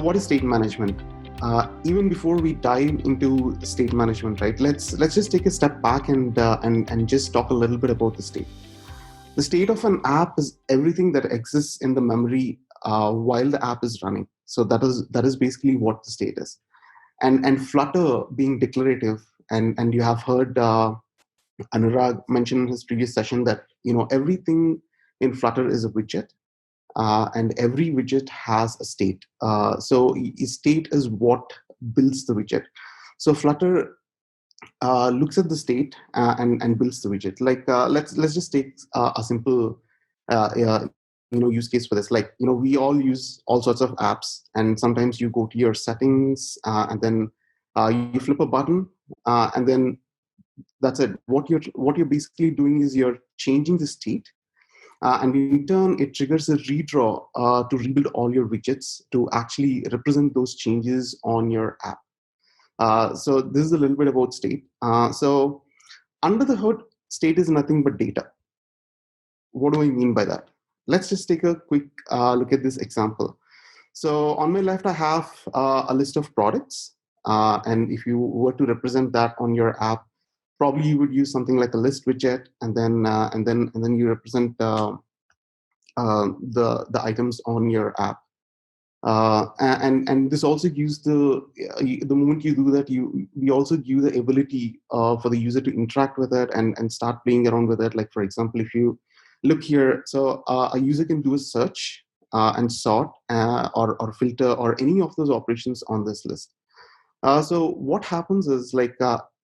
what is state management? Even before we dive into state management, right? Let's just take a step back and just talk a little bit about the state. The state of an app is everything that exists in the memory while the app is running. So that is basically what the state is. And Flutter being declarative, and you have heard Anurag mention in his previous session that everything in Flutter is a widget. And every widget has a state. So state is what builds the widget. So Flutter looks at the state and builds the widget. Like let's just take a simple use case for this. Like we all use all sorts of apps, and sometimes you go to your settings and then you flip a button and then that's it. What you're basically doing is you're changing the state. And in turn, it triggers a redraw to rebuild all your widgets to actually represent those changes on your app. So this is a little bit about state. So under the hood, state is nothing but data. What do I mean by that? Let's just take a quick look at this example. So on my left, I have a list of products. And if you were to represent that on your app, probably you would use something like a list widget, and then you represent the items on your app. And this also gives the moment you do that, we also give the ability for the user to interact with it and start playing around with it. Like for example, if you look here, so a user can do a search and sort or filter or any of those operations on this list. So what happens is like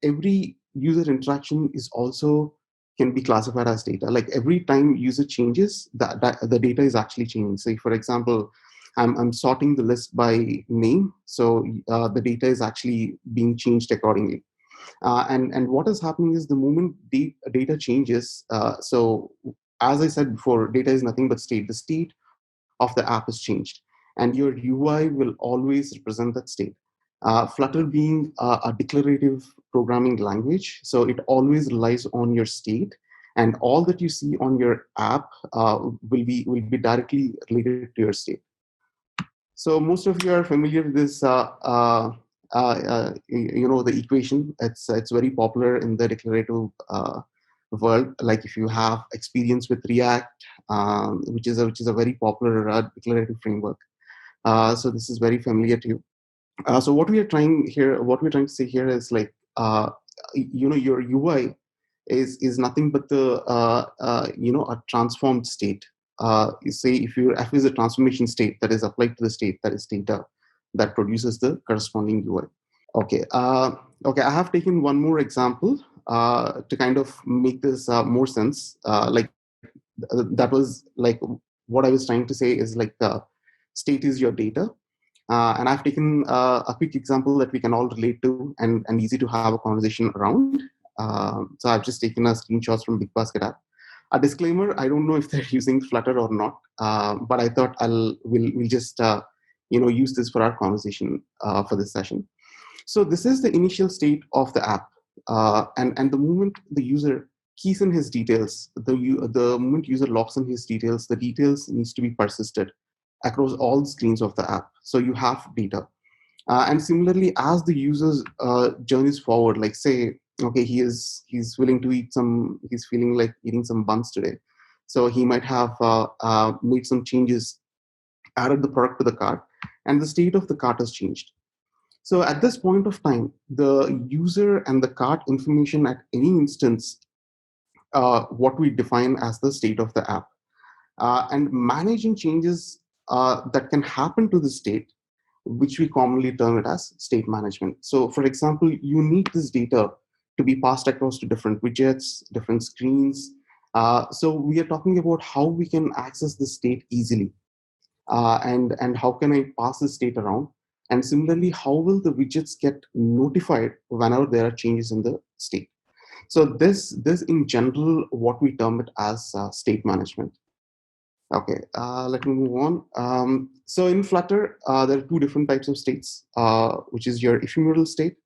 every user interaction is also can be classified as data. Like every time user changes, that the data is actually changing. So for example, I'm sorting the list by name, so the data is actually being changed accordingly. And what is happening is the moment data changes, so as I said before, data is nothing but state. The state of the app is changed, and your UI will always represent that state. Flutter being a declarative programming language, so it always relies on your state, and all that you see on your app will be directly related to your state. So most of you are familiar with this, the equation. It's very popular in the declarative world. Like if you have experience with React, which is a very popular declarative framework. So this is very familiar to you. So what we're trying to say here is like, your UI is nothing but the a transformed state. You say if your F is a transformation state that is applied to the state, that is data that produces the corresponding UI. Okay. Okay. I have taken one more example to kind of make this more sense. Like that was like what I was trying to say is like state is your data. And I've taken a quick example that we can all relate to and easy to have a conversation around. So I've just taken a screenshots from Big Basket app. A disclaimer: I don't know if they're using Flutter or not, but I thought we'll just use this for our conversation for this session. So this is the initial state of the app, and the moment the user keys in his details, the moment user logs in his details, the details needs to be persisted across all screens of the app. So you have data. And similarly, as the user's journeys forward, like say, okay, he's willing to he's feeling like eating some buns today. So he might have made some changes, added the product to the cart, and the state of the cart has changed. So at this point of time, the user and the cart information at any instance, what we define as the state of the app. And managing changes that can happen to the state, which we commonly term it as state management. So for example, you need this data to be passed across to different widgets, different screens. So we are talking about how we can access the state easily, and how can I pass the state around. And similarly, how will the widgets get notified whenever there are changes in the state? So this in general, what we term it as state management. Okay, let me move on. So in Flutter, there are two different types of states, which is your ephemeral state,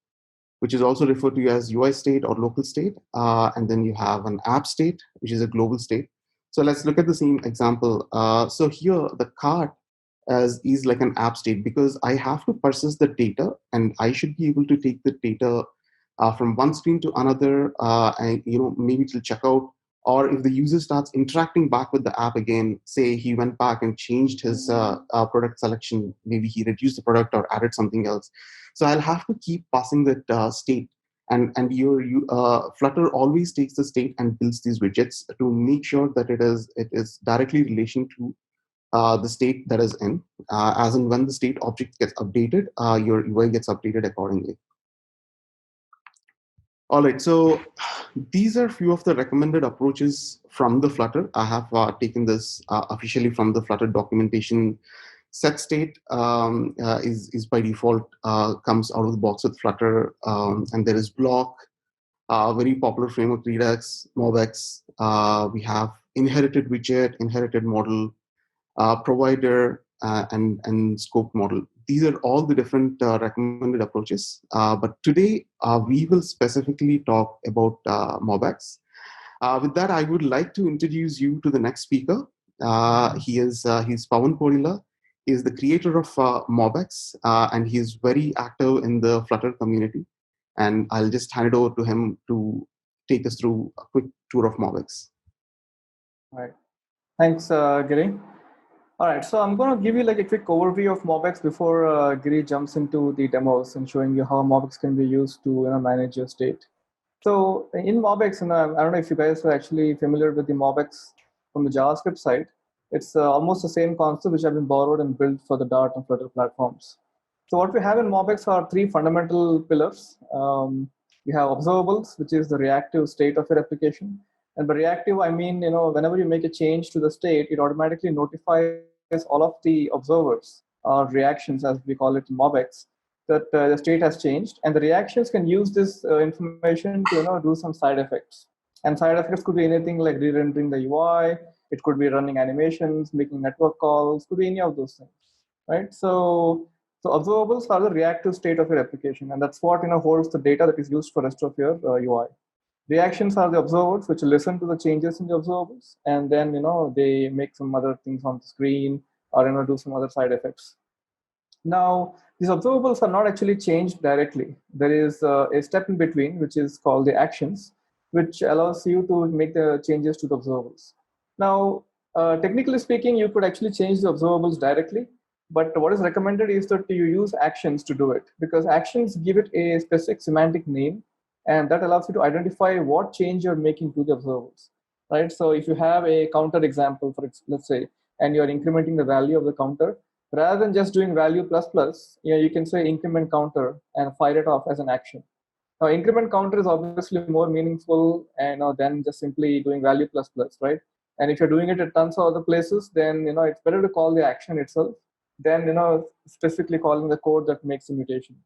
which is also referred to as UI state or local state. And then you have an app state, which is a global state. So let's look at the same example. So here, the cart as is like an app state, because I have to process the data and I should be able to take the data from one screen to another, and maybe to check out, or if the user starts interacting back with the app again, say he went back and changed his product selection, maybe he reduced the product or added something else. So I'll have to keep passing that state, and Flutter always takes the state and builds these widgets to make sure that it is directly relation to the state that is in, as in when the state object gets updated, your UI gets updated accordingly. All right, so these are a few of the recommended approaches from the Flutter. I have taken this officially from the Flutter documentation. Set state is by default comes out of the box with Flutter, and there is block, very popular framework, Redux, Mobx. We have inherited widget, inherited model, provider, and scope model. These are all the different recommended approaches. But today, we will specifically talk about Mobx. With that, I would like to introduce you to the next speaker. He's Pavan Podila. He is the creator of Mobx, and he is very active in the Flutter community. And I'll just hand it over to him to take us through a quick tour of Mobx. All right. Thanks, Giri. All right, so I'm going to give you like a quick overview of Mobx before Giri jumps into the demos and showing you how Mobx can be used to manage your state. So in Mobx, I don't know if you guys are actually familiar with the Mobx from the JavaScript side. It's almost the same concept which have been borrowed and built for the Dart and Flutter platforms. So what we have in Mobx are three fundamental pillars. We have observables, which is the reactive state of your application. And by reactive, I mean, whenever you make a change to the state, it automatically notifies all of the observers or reactions, as we call it in Mobx, that the state has changed. And the reactions can use this information to do some side effects. And side effects could be anything like re-rendering the UI. It could be running animations, making network calls, could be any of those things, right? So observables are the reactive state of your application, and that's what holds the data that is used for rest of your UI. Reactions are the observers which listen to the changes in the observables, and then they make some other things on the screen or do some other side effects. Now, these observables are not actually changed directly. There is a step in between, which is called the actions, which allows you to make the changes to the observables. Now, technically speaking, you could actually change the observables directly, but what is recommended is that you use actions to do it, because actions give it a specific semantic name, and that allows you to identify what change you're making to the observables, right? So if you have a counter example, let's say, and you're incrementing the value of the counter, rather than just doing value plus plus, you can say increment counter and fire it off as an action. Now, increment counter is obviously more meaningful than just simply doing value plus plus, right? And if you're doing it at tons of other places, then it's better to call the action itself than specifically calling the code that makes the mutation.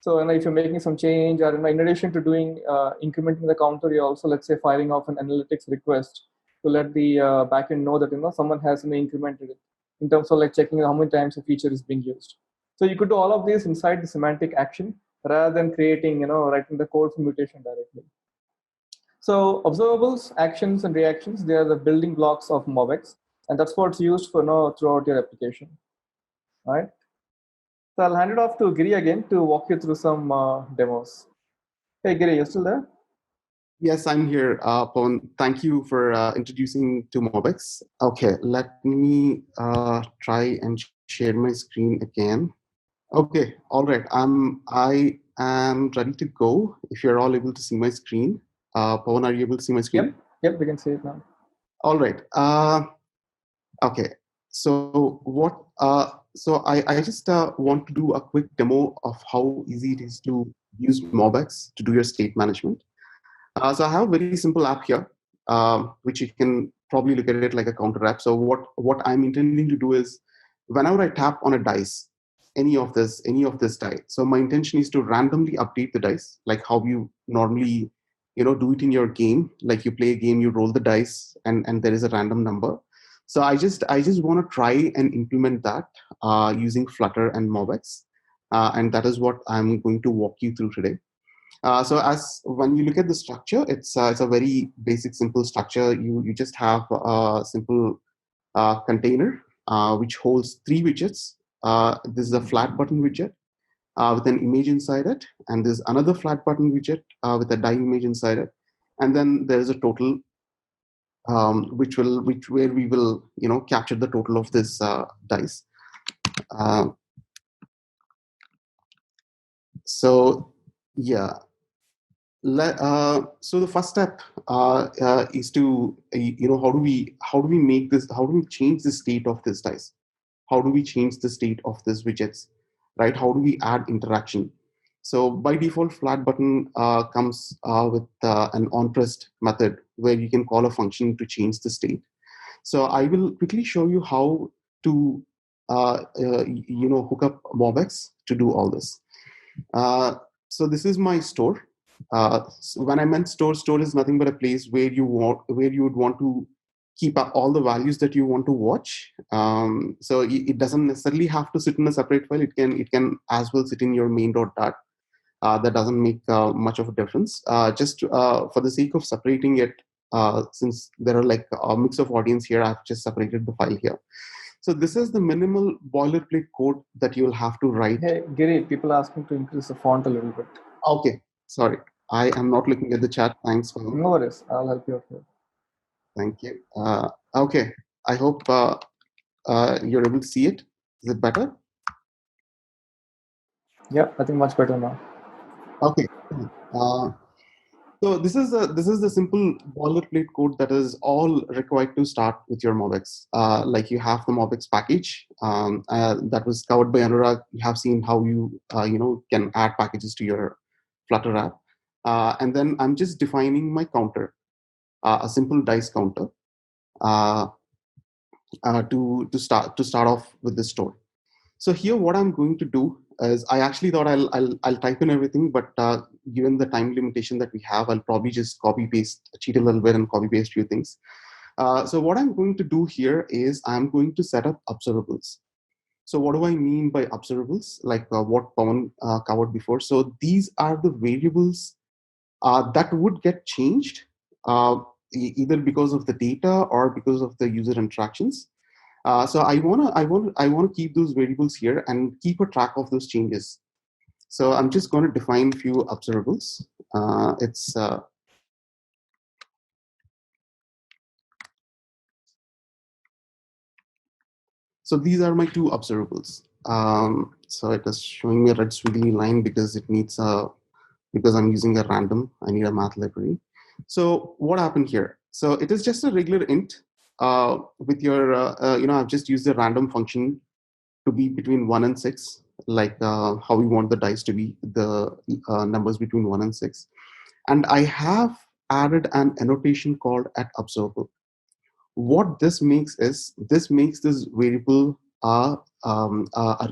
So if you're making some change, or in addition to doing incrementing the counter, you're also, let's say, firing off an analytics request to let the backend know that someone has incremented it, in terms of like checking how many times a feature is being used. So you could do all of these inside the semantic action rather than creating, writing the code for mutation directly. So observables, actions, and reactions, they are the building blocks of Mobx, and that's what's used for throughout your application. All right. So I'll hand it off to Giri again to walk you through some demos. Hey Giri, you still there? Yes, I'm here, Pawan. Thank you for introducing to Mobx. Okay, let me try and share my screen again. Okay, all right. I am ready to go. If you're all able to see my screen, Pawan, are you able to see my screen? Yep, we can see it now. All right. Okay. So what? So I just want to do a quick demo of how easy it is to use Mobx to do your state management. So I have a very simple app here, which you can probably look at it like a counter app. So what I'm intending to do is, whenever I tap on a dice, any of this die. So my intention is to randomly update the dice, like how you normally, do it in your game. Like you play a game, you roll the dice, and there is a random number. So I just want to try and implement that using Flutter and Mobx, and that is what I'm going to walk you through today. So as when you look at the structure, it's a very basic, simple structure. You just have a simple container which holds 3 widgets. This is a flat button widget with an image inside it, and there's another flat button widget with a die image inside it, and then there's a total, where we will capture the total of this dice. Uh, so yeah, so the first step is to how do we make this, how do we change the state of this dice, how do we change the state of this widgets, right? How do we add interaction? So by default, flat button comes with an onPressed method where you can call a function to change the state. So I will quickly show you how to hook up Mobx to do all this. So this is my store. So when I meant store is nothing but a place where you would want to keep up all the values that you want to watch. So it doesn't necessarily have to sit in a separate file. It can as well sit in your main.dat. That doesn't make much of a difference. Just for the sake of separating it, since there are like a mix of audience here, I've just separated the file here. So this is the minimal boilerplate code that you'll have to write. Hey, Giri, people asking to increase the font a little bit. Okay, sorry. I am not looking at the chat. Thanks for. No worries. I'll help you out here. Thank you. Okay, I hope you're able to see it. Is it better? Yeah, I think much better now. Okay. So this is the simple boilerplate code that is all required to start with your Mobx. Like you have the Mobx package that was covered by Anurag. You have seen how you can add packages to your Flutter app, and then I'm just defining my counter, a simple dice counter, to start off with the store. So here, what I'm going to do is, I actually thought I'll type in everything, but given the time limitation that we have, I'll probably just cheat a little bit and copy paste few things. So what I'm going to do here is I'm going to set up observables. So what do I mean by observables? Like what Pavan covered before. So these are the variables that would get changed either because of the data or because of the user interactions. So I wanna keep those variables here and keep a track of those changes. So I'm just going to define a few observables. So these are my 2 observables. So it is showing me a red squiggly line because it needs because I'm using a random. I need a math library. So what happened here? So it is just a regular int with your I've just used a random function to be between 1 and 6, like how we want the dice to be, the numbers between 1 and 6. And I have added an annotation called @observable. What this makes is, this makes this variable a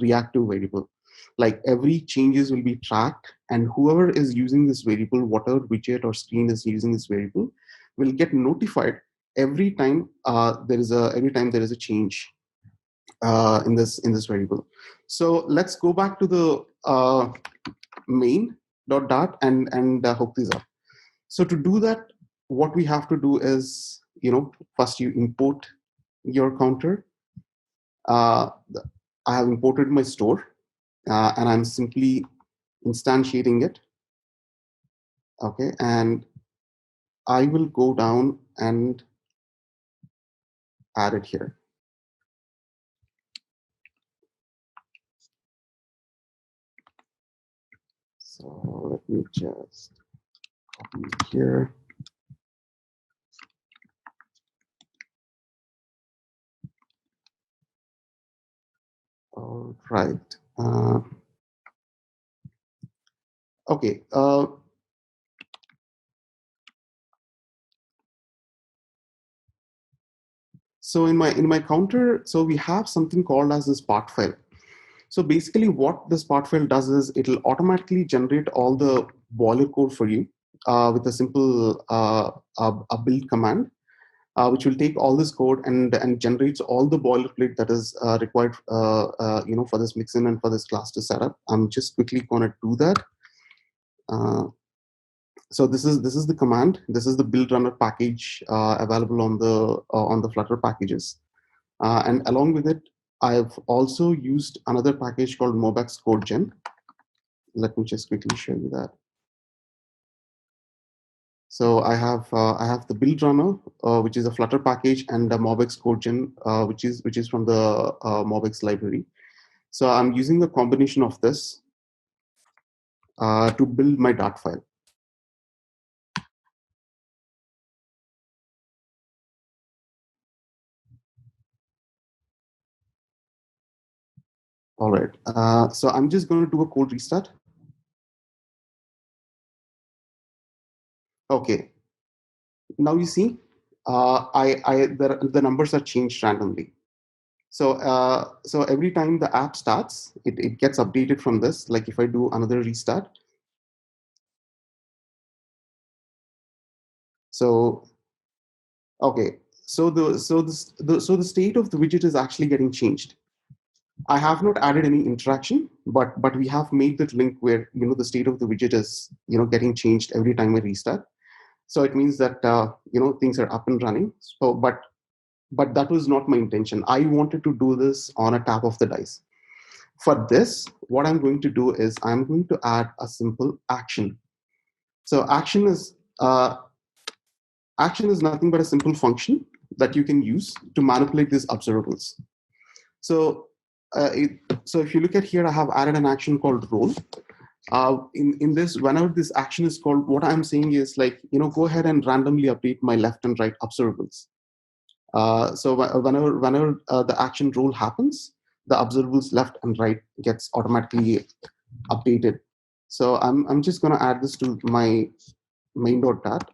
reactive variable. Like every changes will be tracked, and whoever is using this variable, whatever widget or screen is using this variable, will get notified every time there is a change in this variable. So let's go back to the main.dart and hook these up. So to do that, what we have to do is, first you import your counter. I have imported my store, and I'm simply instantiating it. Okay, and I will go down and add it here. So let me just copy it here. All right. Okay. So in my counter, so we have something called as this part file. So basically what this part file does is it'll automatically generate all the boiler code for you with a simple a build command, which will take all this code and generates all the boilerplate that is required for this mixin and for this class to set up. I'm just quickly going to do that. So this is the command. This is the build runner package available on the Flutter packages. And along with it, I've also used another package called Mobx CodeGen. Let me just quickly show you that. So I have the build runner, which is a Flutter package, and the Mobx CodeGen, which is from the Mobx library. So I'm using a combination of this to build my Dart file. All right. So I'm just going to do a code restart. Okay. Now you see, the numbers are changed randomly. So every time the app starts, it gets updated from this. Like if I do another restart, so okay, so the state of the widget is actually getting changed. I have not added any interaction, but we have made that link where the state of the widget is getting changed every time I restart. So it means that things are up and running. So but that was not my intention. I wanted to do this on a tap of the dice. For this, what I'm going to do is I'm going to add a simple action. So action is nothing but a simple function that you can use to manipulate these observables. So so if you look at here, I have added an action called roll. In this, whenever this action is called, what I'm saying is like, go ahead and randomly update my left and right observables. So whenever the action roll happens, the observables left and right gets automatically updated. So I'm just going to add this to my main.dat.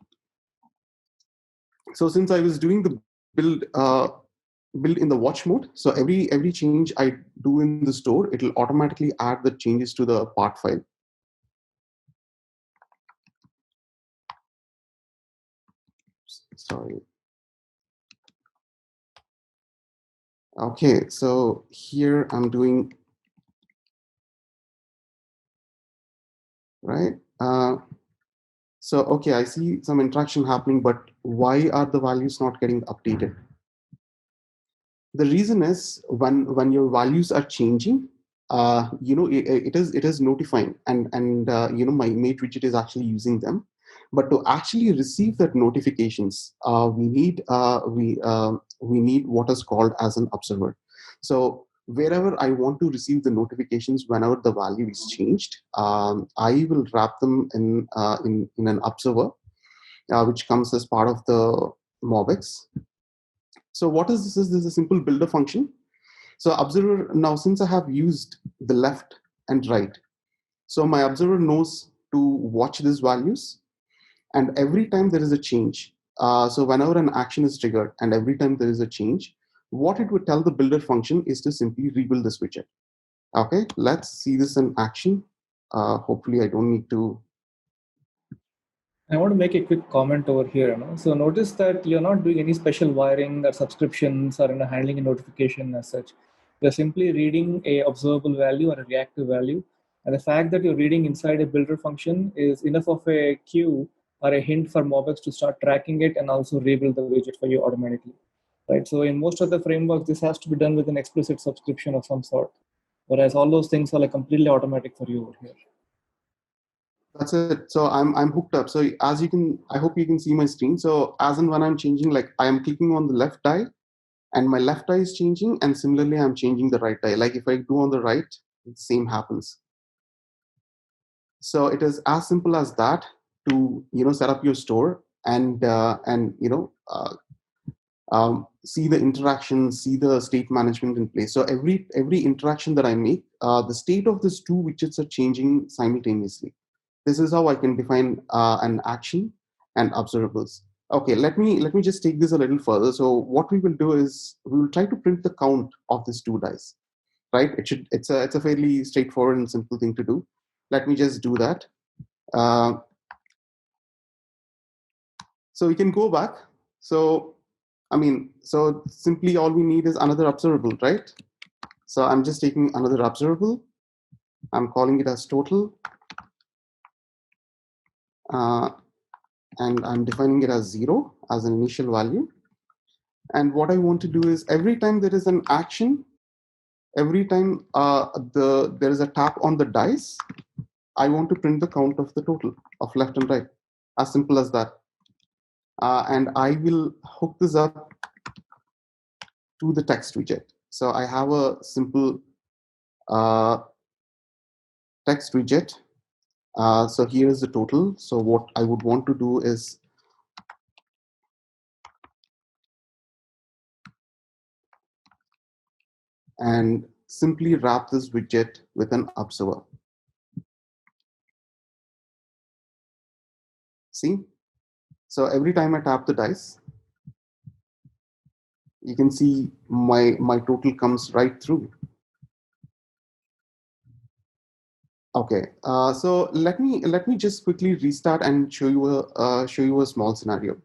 So since I was doing the build in the watch mode, so every change I do in the store, it'll automatically add the changes to the part file. Sorry. Okay, so here I'm doing right. So okay, I see some interaction happening, but why are the values not getting updated? The reason is when your values are changing, it is notifying, and my mate widget is actually using them. But to actually receive that notifications, we need what is called as an observer. So wherever I want to receive the notifications whenever the value is changed, I will wrap them in an observer, which comes as part of the Mobx. So what is this? This is a simple builder function. So observer, now since I have used the left and right, so my observer knows to watch these values, and every time there is a change, so whenever an action is triggered and every time there is a change, what it would tell the builder function is to simply rebuild this widget. Okay, let's see this in action. Hopefully I don't need to. I want to make a quick comment over here. So notice that you're not doing any special wiring or subscriptions or handling a notification as such. You're simply reading a observable value or a reactive value. And the fact that you're reading inside a builder function is enough of a cue or a hint for Mobx to start tracking it and also rebuild the widget for you automatically. Right. So in most of the frameworks, this has to be done with an explicit subscription of some sort. Whereas all those things are like completely automatic for you over here. That's it. So I'm hooked up. So as you can, I hope you can see my screen. So as and when I'm changing, like I am clicking on the left die, and my left eye is changing, and similarly I'm changing the right eye. Like if I do on the right, the same happens. So it is as simple as that to set up your store and see the interaction, see the state management in place. So every interaction that I make, the state of these two widgets are changing simultaneously. This is how I can define an action and observables. Okay, let me just take this a little further. So what we will do is we will try to print the count of these two dice. Right? It's a fairly straightforward and simple thing to do. Let me just do that. Uh, so we can go back. So so simply all we need is another observable, right? So I'm just taking another observable. I'm calling it as total. And I'm defining it as 0 as an initial value. And what I want to do is every time there is an action, every time there is a tap on the dice, I want to print the count of the total of left and right. As simple as that. And I will hook this up to the text widget. So I have a simple uh, text widget. So here is the total. So what I would want to do is and simply wrap this widget with an observer. See? So every time I tap the dice, you can see my total comes right through. Okay, so let me just quickly restart and show you a small scenario.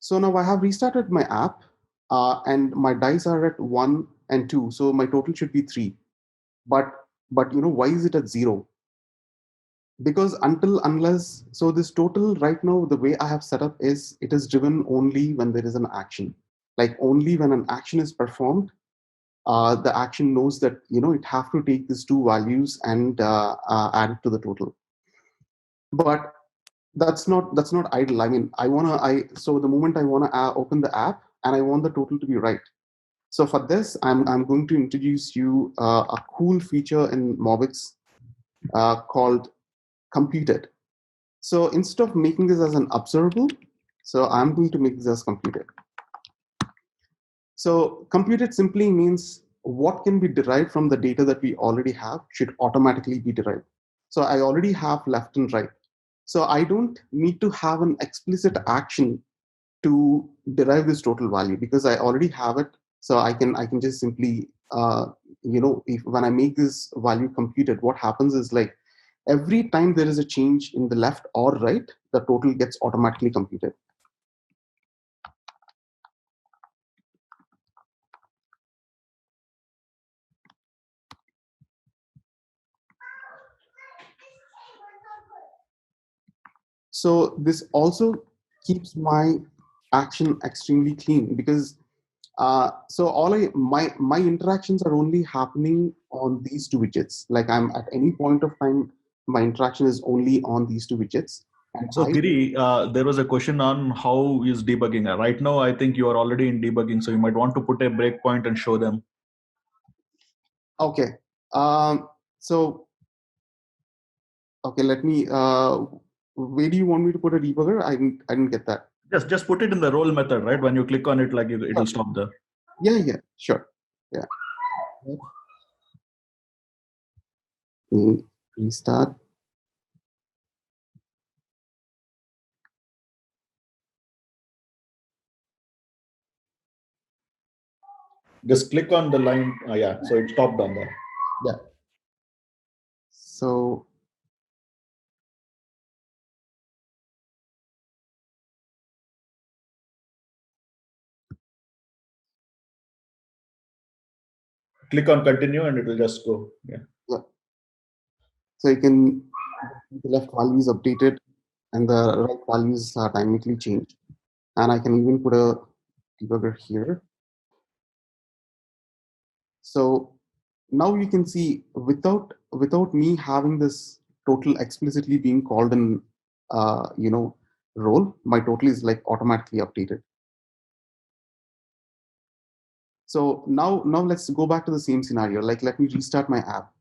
So now I have restarted my app, and my dice are at 1 and 2, so my total should be 3. But why is it at 0? Because unless so this total right now, the way I have set up is it is driven only when there is an action, like only when an action is performed. The action knows that it have to take these two values and add it to the total. But that's not idle. I mean, I so the moment I want to open the app and I want the total to be right. So for this, I'm going to introduce you a cool feature in Mobx called computed. So instead of making this as an observable, so I'm going to make this as computed. So computed simply means what can be derived from the data that we already have should automatically be derived. So I already have left and right. So I don't need to have an explicit action to derive this total value because I already have it. So I can just simply if when I make this value computed, what happens is like every time there is a change in the left or right, the total gets automatically computed. So this also keeps my action extremely clean because so all my interactions are only happening on these two widgets. Like I'm at any point of time, my interaction is only on these two widgets, and So Giri, there was a question on how is debugging. Right now, I think you are already in debugging, so you might want to put a breakpoint and show them. Okay. So okay, let me. Where do you want me to put a debugger? I didn't get that. Just put it in the roll method, right? When you click on it, like it'll stop there. Yeah, sure. Yeah. Restart. Just click on the line. Yeah, so it stopped on there. Yeah. So Click on continue, and it will just go. Yeah. yeah. So you can the left value is updated and the right values are dynamically changed. And I can even put a debugger here. So now you can see without me having this total explicitly being called in role, my total is like automatically updated. So now let's go back to the same scenario. Like let me restart my app.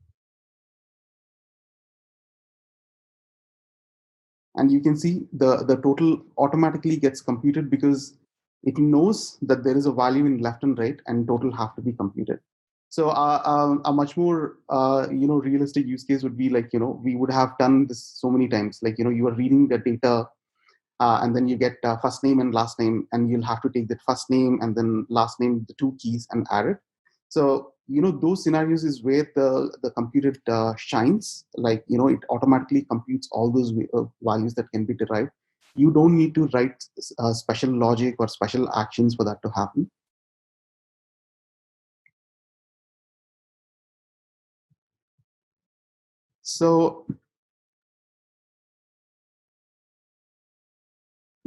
And you can see the total automatically gets computed because it knows that there is a value in left and right and total have to be computed. So a much more realistic use case would be like we would have done this so many times, like you are reading the data and then you get first name and last name, and you'll have to take that first name and then last name, the two keys, and add it. So those scenarios is where the computed shines. Like it automatically computes all those values that can be derived. You don't need to write special logic or special actions for that to happen. So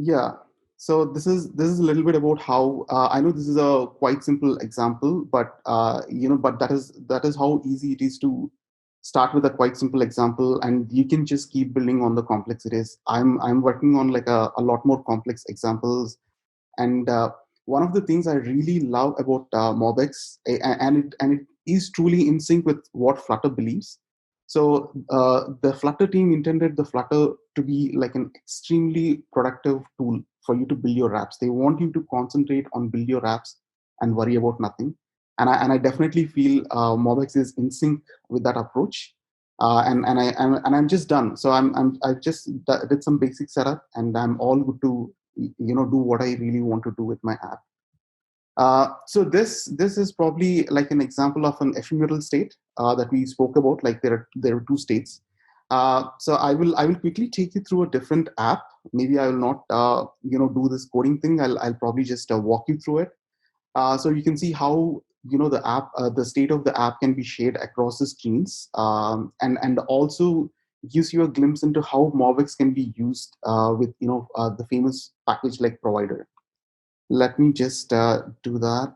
Yeah. So this is a little bit about how I know this is a quite simple example, but but that is how easy it is to start with a quite simple example, and you can just keep building on the complexities. I'm working on like a lot more complex examples, and one of the things I really love about Mobx, and it is truly in sync with what Flutter believes. So the Flutter team intended the Flutter to be like an extremely productive tool for you to build your apps. They want you to concentrate on build your apps and worry about nothing. And I definitely feel Mobx is in sync with that approach. I'm just done. So I just did some basic setup, and I'm all good to do what I really want to do with my app. So this is probably like an example of an ephemeral state that we spoke about. Like there are two states. So I will quickly take you through a different app. Maybe I will not do this coding thing. I'll probably just walk you through it. So you can see how the state of the app can be shared across the screens, and also gives you a glimpse into how Mobx can be used with the famous package like provider. Let me just do that.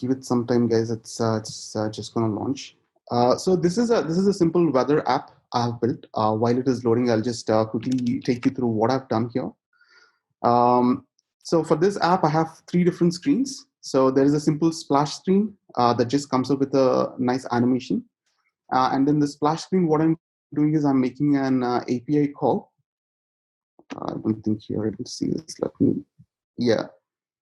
Give it some time, guys. It's just gonna launch. So this is a simple weather app I have built. While it is loading, I'll just quickly take you through what I've done here. Um, so for this app, I have three different screens. So there is a simple splash screen that just comes up with a nice animation. And then the splash screen, what I'm doing is I'm making an API call. I don't think you're able to see this. Let me, yeah.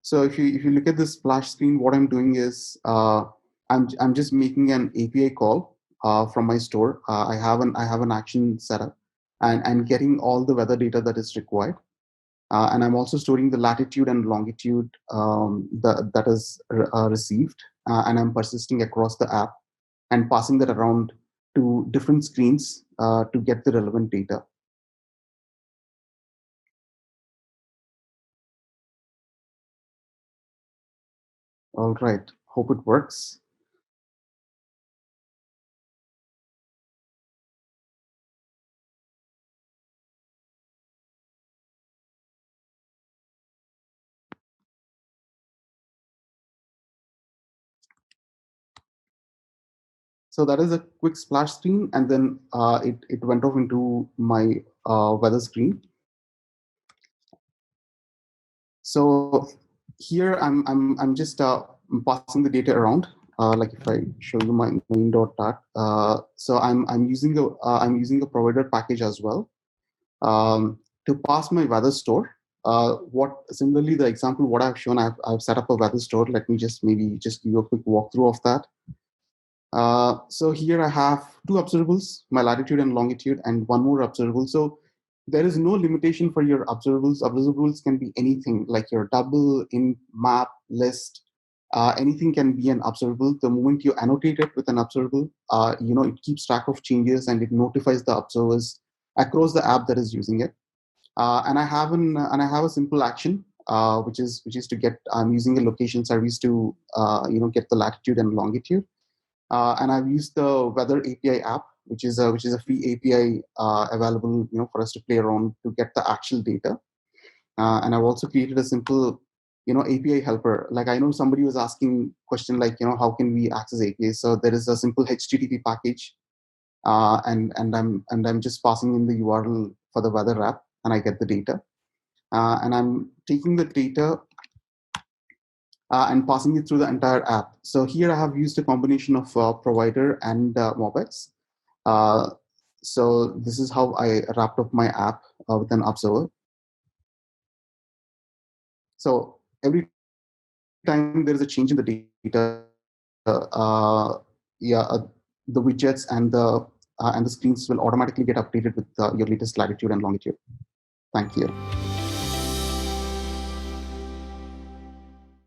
So if you look at the splash screen, what I'm doing is I'm just making an API call from my store. I have an action set up, and getting all the weather data that is required. And I'm also storing the latitude and longitude that is received, and I'm persisting across the app and passing that around to different screens to get the relevant data. All right, hope it works. So that is a quick splash screen, and then it went off into my weather screen. So here I'm just passing the data around. Like if I show you my main.dat, so I'm using a provider package as well to pass my weather store. What similarly the example what I've shown, I've set up a weather store. Let me just maybe just give you a quick walkthrough of that. So here I have two observables, my latitude and longitude, and one more observable. So there is no limitation for your observables. Observables can be anything, like your double, in, map, list. Anything can be an observable. The moment you annotate it with an observable, it keeps track of changes and it notifies the observers across the app that is using it. And I have a simple action, which is to get. I'm using a location service to get the latitude and longitude. And I've used the Weather API app, which is a free API available, for us to play around to get the actual data. And I've also created a simple, API helper. Like I know somebody was asking question like, how can we access APIs? So there is a simple HTTP package, and I'm just passing in the URL for the weather app, and I get the data. And I'm taking the data and passing it through the entire app. So here I have used a combination of provider and Mobx. Uh, so this is how I wrapped up my app with an observer. So every time there is a change in the data, the widgets and the screens will automatically get updated with your latest latitude and longitude. Thank you.